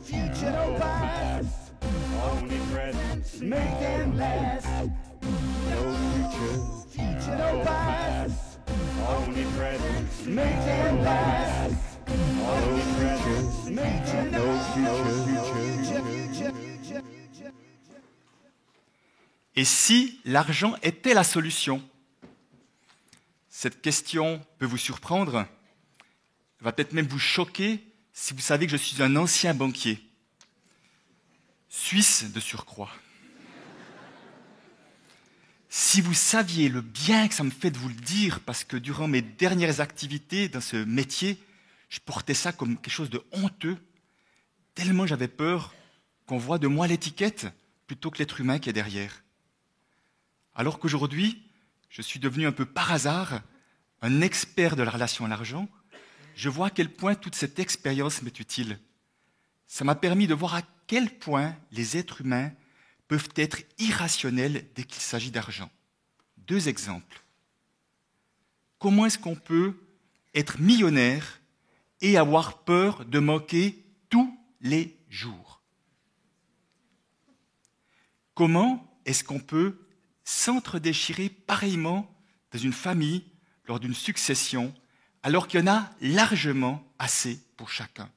future, no past, only present, make them last. No future, no past, only present, make them last. Only present, make them future. Et si l'argent était la solution? Cette question peut vous surprendre, va peut-être même vous choquer si vous savez que je suis un ancien banquier, suisse de surcroît. Si vous saviez le bien que ça me fait de vous le dire, parce que durant mes dernières activités dans ce métier, je portais ça comme quelque chose de honteux, tellement j'avais peur qu'on voit de moi l'étiquette plutôt que l'être humain qui est derrière. Alors qu'aujourd'hui, je suis devenu un peu par hasard un expert de la relation à l'argent, je vois à quel point toute cette expérience m'est utile. Ça m'a permis de voir à quel point les êtres humains peuvent être irrationnels dès qu'il s'agit d'argent. 2 exemples. Comment est-ce qu'on peut être millionnaire et avoir peur de manquer tous les jours? Comment est-ce qu'on peut s'entre-déchirer pareillement dans une famille lors d'une succession, alors qu'il y en a largement assez pour chacun?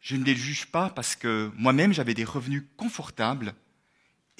Je ne les juge pas parce que moi-même j'avais des revenus confortables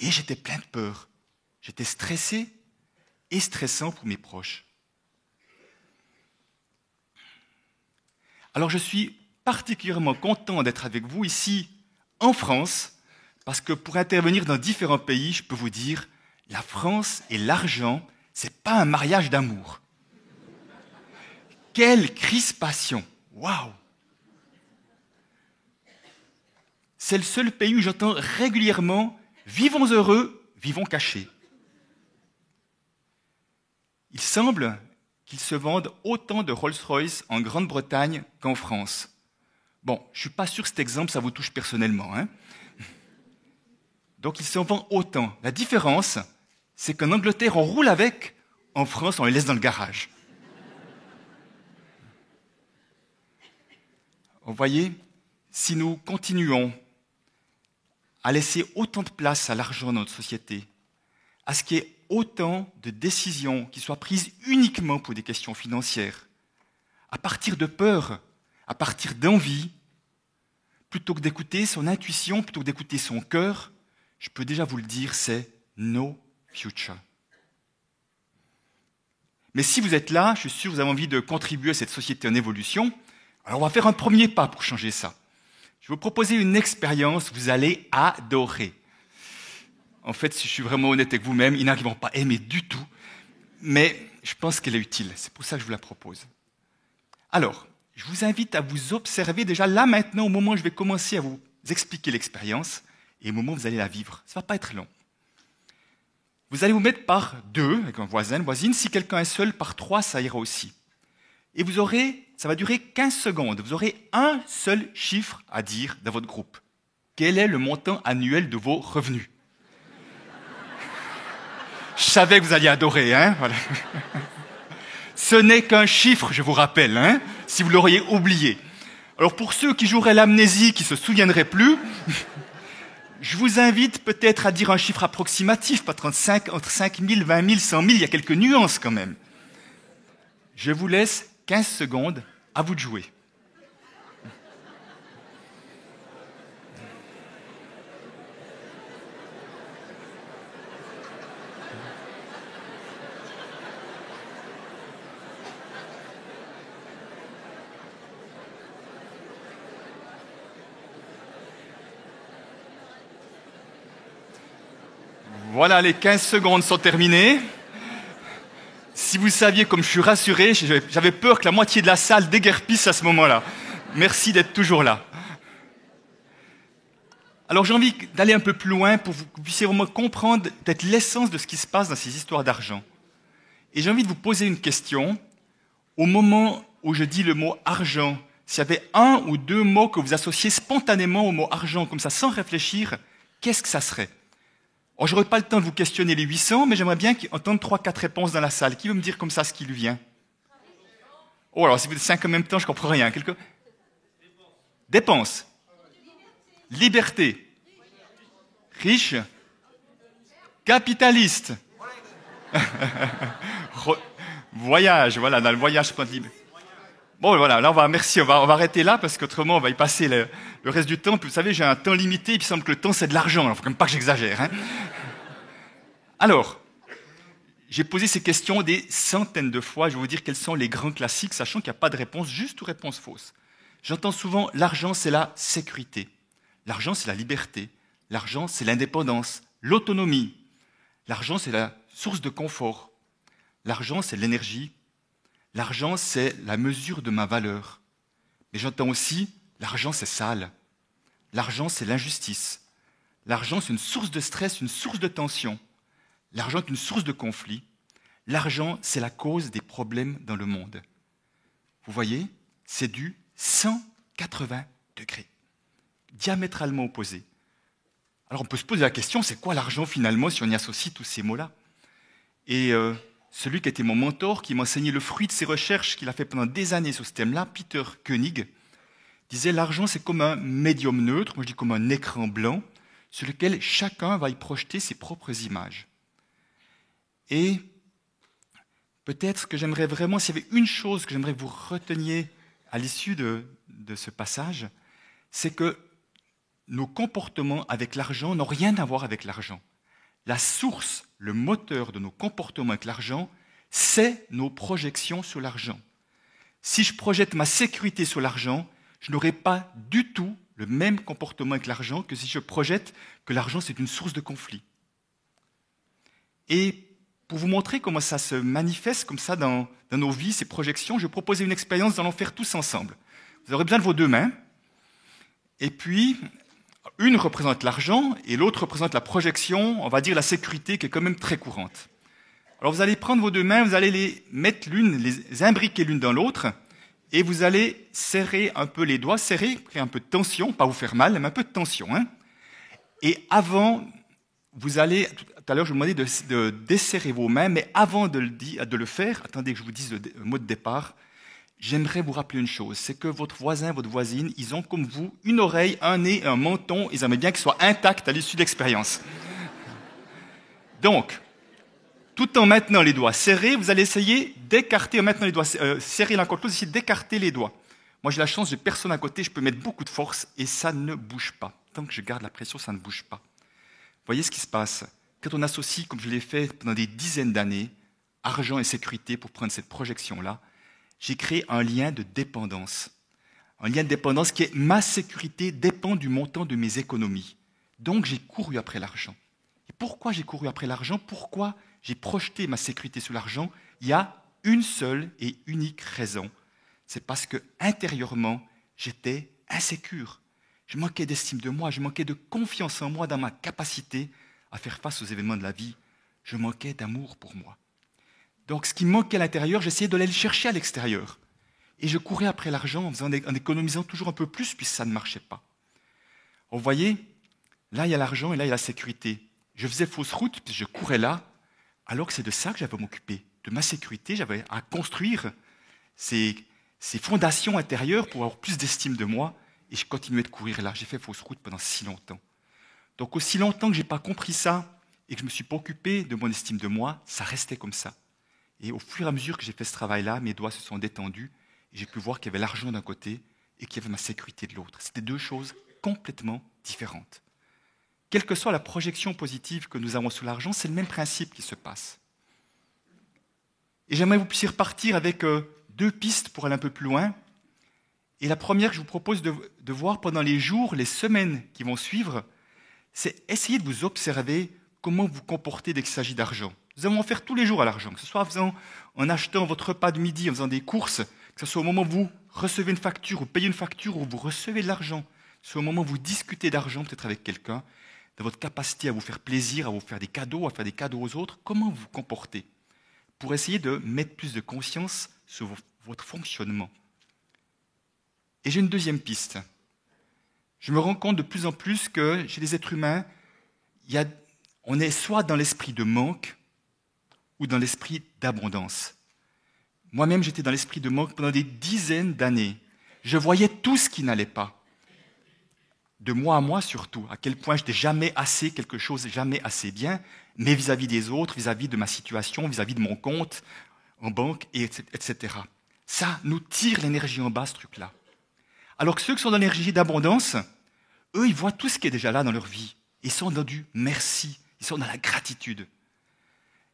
et j'étais plein de peur. J'étais stressé et stressant pour mes proches. Alors je suis particulièrement content d'être avec vous ici en France, parce que pour intervenir dans différents pays, je peux vous dire, la France et l'argent, ce n'est pas un mariage d'amour. Quelle crispation! Waouh! C'est le seul pays où j'entends régulièrement « vivons heureux, vivons cachés ». Il semble qu'ils se vendent autant de Rolls-Royce en Grande-Bretagne qu'en France. Bon, je ne suis pas sûr que cet exemple, ça vous touche personnellement, hein. Donc, ils s'en vendent autant. La différence, c'est qu'en Angleterre, on roule avec, en France, on les laisse dans le garage. Vous voyez, si nous continuons à laisser autant de place à l'argent dans notre société, à ce qu'il y ait autant de décisions qui soient prises uniquement pour des questions financières, à partir de peur, à partir d'envie, plutôt que d'écouter son intuition, plutôt que d'écouter son cœur, je peux déjà vous le dire, c'est no future. Mais si vous êtes là, je suis sûr que vous avez envie de contribuer à cette société en évolution, alors on va faire un premier pas pour changer ça. Je vais vous proposer une expérience que vous allez adorer. En fait, si je suis vraiment honnête avec vous-même, il y en a qui ne vont pas aimer du tout, mais je pense qu'elle est utile. C'est pour ça que je vous la propose. Alors, je vous invite à vous observer déjà là maintenant, au moment où je vais commencer à vous expliquer l'expérience, et au moment où vous allez la vivre. Ça ne va pas être long. Vous allez vous mettre par 2, avec un voisin, une voisine. Si quelqu'un est seul, par 3, ça ira aussi. Et vous aurez, ça va durer 15 secondes. Vous aurez un seul chiffre à dire dans votre groupe. Quel est le montant annuel de vos revenus? Je savais que vous alliez adorer, hein, voilà. Ce n'est qu'un chiffre, je vous rappelle, hein, si vous l'auriez oublié. Alors pour ceux qui joueraient l'amnésie, qui ne se souviendraient plus, je vous invite peut-être à dire un chiffre approximatif, pas 35, entre 5 000, 20 000, 100 000, il y a quelques nuances quand même. Je vous laisse 15 secondes, à vous de jouer. Voilà, les 15 secondes sont terminées. Si vous saviez comme je suis rassuré, j'avais peur que la moitié de la salle déguerpisse à ce moment-là. Merci d'être toujours là. Alors j'ai envie d'aller un peu plus loin pour que vous puissiez vraiment comprendre peut-être l'essence de ce qui se passe dans ces histoires d'argent. Et j'ai envie de vous poser une question. Au moment où je dis le mot argent, s'il y avait 1 ou 2 mots que vous associez spontanément au mot argent, comme ça, sans réfléchir, qu'est-ce que ça serait? Je n'aurai pas le temps de vous questionner les 800, mais j'aimerais bien entendre 3-4 réponses dans la salle. Qui veut me dire comme ça ce qui lui vient? Oh, alors si vous êtes 5 en même temps, je ne comprends rien. Dépense. Liberté. Riche. Capitaliste. Voyage, voilà, dans le voyage, point de libre. Bon, voilà, là, merci, on va arrêter là, parce qu'autrement, on va y passer le reste du temps. Puis, vous savez, j'ai un temps limité, et puis il semble que le temps, c'est de l'argent. Il ne faut quand même pas que j'exagère. Hein. Alors, j'ai posé ces questions des centaines de fois. Je vais vous dire quels sont les grands classiques, sachant qu'il n'y a pas de réponse juste ou réponse fausse. J'entends souvent, l'argent, c'est la sécurité. L'argent, c'est la liberté. L'argent, c'est l'indépendance, l'autonomie. L'argent, c'est la source de confort. L'argent, c'est l'énergie. L'argent, c'est la mesure de ma valeur. Mais j'entends aussi, l'argent, c'est sale. L'argent, c'est l'injustice. L'argent, c'est une source de stress, une source de tension. L'argent est une source de conflit. L'argent, c'est la cause des problèmes dans le monde. Vous voyez, c'est du 180 degrés, diamétralement opposé. Alors on peut se poser la question, c'est quoi l'argent finalement si on y associe tous ces mots-là? Et celui qui était mon mentor, qui m'a enseigné le fruit de ses recherches qu'il a fait pendant des années sur ce thème-là, Peter Koenig, disait l'argent c'est comme un médium neutre, moi je dis comme un écran blanc, sur lequel chacun va y projeter ses propres images. Et peut-être que j'aimerais vraiment, s'il y avait une chose que j'aimerais que vous reteniez à l'issue de ce passage, c'est que nos comportements avec l'argent n'ont rien à voir avec l'argent. La source, le moteur de nos comportements avec l'argent, c'est nos projections sur l'argent. Si je projette ma sécurité sur l'argent, je n'aurai pas du tout le même comportement avec l'argent que si je projette que l'argent c'est une source de conflit. Et pour vous montrer comment ça se manifeste comme ça dans nos vies, ces projections, je vais proposer une expérience, nous allons faire tous ensemble. Vous aurez besoin de vos deux mains, et puis une représente l'argent et l'autre représente la projection, on va dire la sécurité qui est quand même très courante. Alors vous allez prendre vos deux mains, vous allez les mettre les imbriquer l'une dans l'autre, et vous allez serrer un peu les doigts, serrer, créer un peu de tension, pas vous faire mal, mais un peu de tension. Hein. Et avant, vous allez, tout à l'heure je vous demandais de desserrer vos mains, mais avant de le faire, attendez que je vous dise le mot de départ, j'aimerais vous rappeler une chose, c'est que votre voisin, votre voisine, ils ont comme vous une oreille, un nez, un menton, ils aimeraient bien qu'ils soient intacts à l'issue de l'expérience. Donc, tout en maintenant les doigts serrés, vous allez essayer d'écarter, en maintenant les doigts serrés l'un contre l'autre, essayer d'écarter les doigts. Moi j'ai la chance, j'ai personne à côté, je peux mettre beaucoup de force et ça ne bouge pas. Tant que je garde la pression, ça ne bouge pas. Vous voyez ce qui se passe? Quand on associe, comme je l'ai fait pendant des dizaines d'années, argent et sécurité pour prendre cette projection-là, j'ai créé un lien de dépendance. Un lien de dépendance qui est ma sécurité dépend du montant de mes économies. Donc j'ai couru après l'argent. Et pourquoi j'ai couru après l'argent? Pourquoi j'ai projeté ma sécurité sur l'argent? Il y a une seule et unique raison. C'est parce que intérieurement, j'étais insécure. Je manquais d'estime de moi, je manquais de confiance en moi, dans ma capacité à faire face aux événements de la vie. Je manquais d'amour pour moi. Donc ce qui manquait à l'intérieur, j'essayais de aller le chercher à l'extérieur. Et je courais après l'argent en économisant toujours un peu plus, puis ça ne marchait pas. Vous voyez, là il y a l'argent et là il y a la sécurité. Je faisais fausse route, puis je courais là, alors que c'est de ça que j'avais à m'occuper. De ma sécurité, j'avais à construire ces fondations intérieures pour avoir plus d'estime de moi. Et je continuais de courir là. J'ai fait fausse route pendant si longtemps. Donc aussi longtemps que je n'ai pas compris ça et que je ne me suis pas occupé de mon estime de moi, ça restait comme ça. Et au fur et à mesure que j'ai fait ce travail-là, mes doigts se sont détendus et j'ai pu voir qu'il y avait l'argent d'un côté et qu'il y avait ma sécurité de l'autre. C'était deux choses complètement différentes. Quelle que soit la projection positive que nous avons sur l'argent, c'est le même principe qui se passe. Et j'aimerais que vous puissiez repartir avec deux pistes pour aller un peu plus loin. Et la première que je vous propose de voir pendant les jours, les semaines qui vont suivre, c'est essayer de vous observer comment vous vous comportez dès qu'il s'agit d'argent. Nous allons en faire tous les jours à l'argent, que ce soit en achetant votre repas de midi, en faisant des courses, que ce soit au moment où vous recevez une facture ou payez une facture ou vous recevez de l'argent, que ce soit au moment où vous discutez d'argent peut-être avec quelqu'un, de votre capacité à vous faire plaisir, à vous faire des cadeaux, à faire des cadeaux aux autres, comment vous vous comportez pour essayer de mettre plus de conscience sur votre fonctionnement. Et j'ai une deuxième piste. Je me rends compte de plus en plus que chez les êtres humains, on est soit dans l'esprit de manque ou dans l'esprit d'abondance. Moi-même, j'étais dans l'esprit de manque pendant des dizaines d'années. Je voyais tout ce qui n'allait pas. de moi à moi surtout, à quel point je n'étais jamais assez quelque chose, jamais assez bien, mais vis-à-vis des autres, vis-à-vis de ma situation, vis-à-vis de mon compte en banque, etc. Ça nous tire l'énergie en bas, ce truc-là. Alors que ceux qui sont dans l'énergie d'abondance, eux, ils voient tout ce qui est déjà là dans leur vie. Ils sont dans du merci, ils sont dans la gratitude.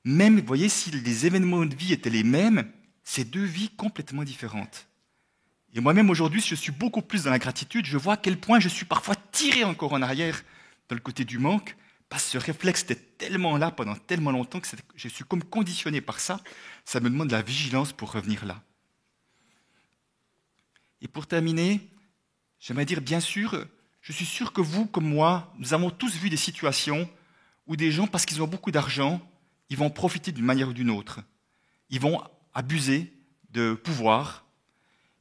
Même, vous voyez, si les événements de vie étaient les mêmes, c'est deux vies complètement différentes. Et moi-même, aujourd'hui, je suis beaucoup plus dans la gratitude. Je vois à quel point je suis parfois tiré encore en arrière dans le côté du manque, parce que ce réflexe était tellement là pendant tellement longtemps que je suis comme conditionné par ça. Ça me demande de la vigilance pour revenir là. Et pour terminer, j'aimerais dire, bien sûr, je suis sûr que vous, comme moi, nous avons tous vu des situations où des gens, parce qu'ils ont beaucoup d'argent, ils vont profiter d'une manière ou d'une autre. Ils vont abuser de pouvoir.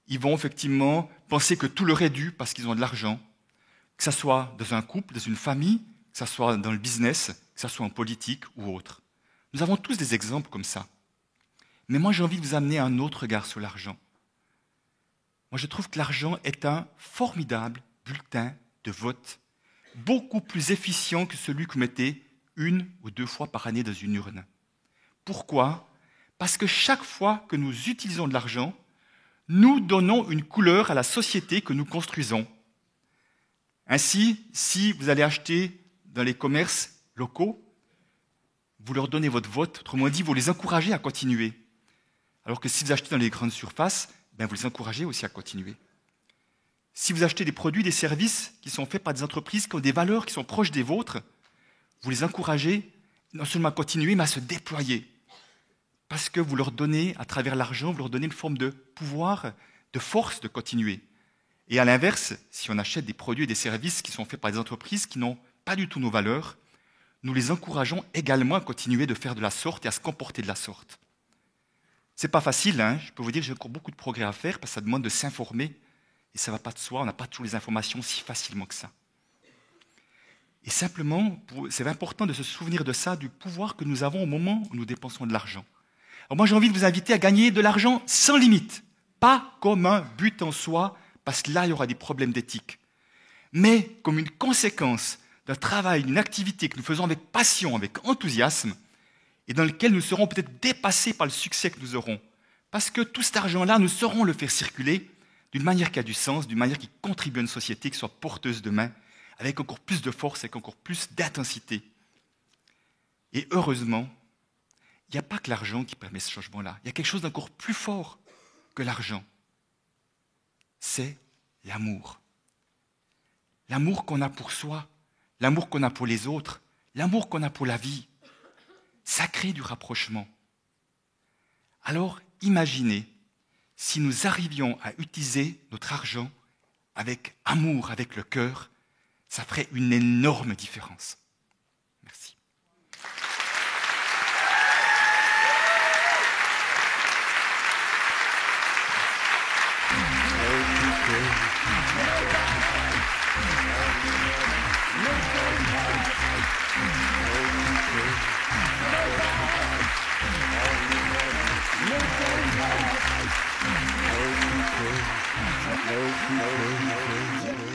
Ils vont effectivement penser que tout leur est dû parce qu'ils ont de l'argent. Que ce soit dans un couple, dans une famille, que ce soit dans le business, que ce soit en politique ou autre. Nous avons tous des exemples comme ça. Mais moi, j'ai envie de vous amener un autre regard sur l'argent. Moi, je trouve que l'argent est un formidable bulletin de vote, beaucoup plus efficient que celui que vous mettez 1 ou 2 fois par année dans une urne. Pourquoi ? Parce que chaque fois que nous utilisons de l'argent, nous donnons une couleur à la société que nous construisons. Ainsi, si vous allez acheter dans les commerces locaux, vous leur donnez votre vote, autrement dit, vous les encouragez à continuer. Alors que si vous achetez dans les grandes surfaces, vous les encouragez aussi à continuer. Si vous achetez des produits, des services qui sont faits par des entreprises qui ont des valeurs qui sont proches des vôtres, vous les encouragez non seulement à continuer, mais à se déployer. Parce que vous leur donnez, à travers l'argent, vous leur donnez une forme de pouvoir, de force de continuer. Et à l'inverse, si on achète des produits et des services qui sont faits par des entreprises qui n'ont pas du tout nos valeurs, nous les encourageons également à continuer de faire de la sorte et à se comporter de la sorte. C'est pas facile, je peux vous dire que j'ai encore beaucoup de progrès à faire parce que ça demande de s'informer et ça ne va pas de soi, on n'a pas toutes les informations si facilement que ça. Et simplement, c'est important de se souvenir de ça, du pouvoir que nous avons au moment où nous dépensons de l'argent. Alors moi, j'ai envie de vous inviter à gagner de l'argent sans limite, pas comme un but en soi, parce que là, il y aura des problèmes d'éthique, mais comme une conséquence d'un travail, d'une activité que nous faisons avec passion, avec enthousiasme, et dans lequel nous serons peut-être dépassés par le succès que nous aurons. Parce que tout cet argent-là, nous saurons le faire circuler d'une manière qui a du sens, d'une manière qui contribue à une société qui soit porteuse demain, avec encore plus de force, avec encore plus d'intensité. Et heureusement, il n'y a pas que l'argent qui permet ce changement-là. Il y a quelque chose d'encore plus fort que l'argent. C'est l'amour. L'amour qu'on a pour soi, l'amour qu'on a pour les autres, l'amour qu'on a pour la vie. Ça crée du rapprochement. Alors, imaginez si nous arrivions à utiliser notre argent avec amour, avec le cœur, ça ferait une énorme différence. Merci. No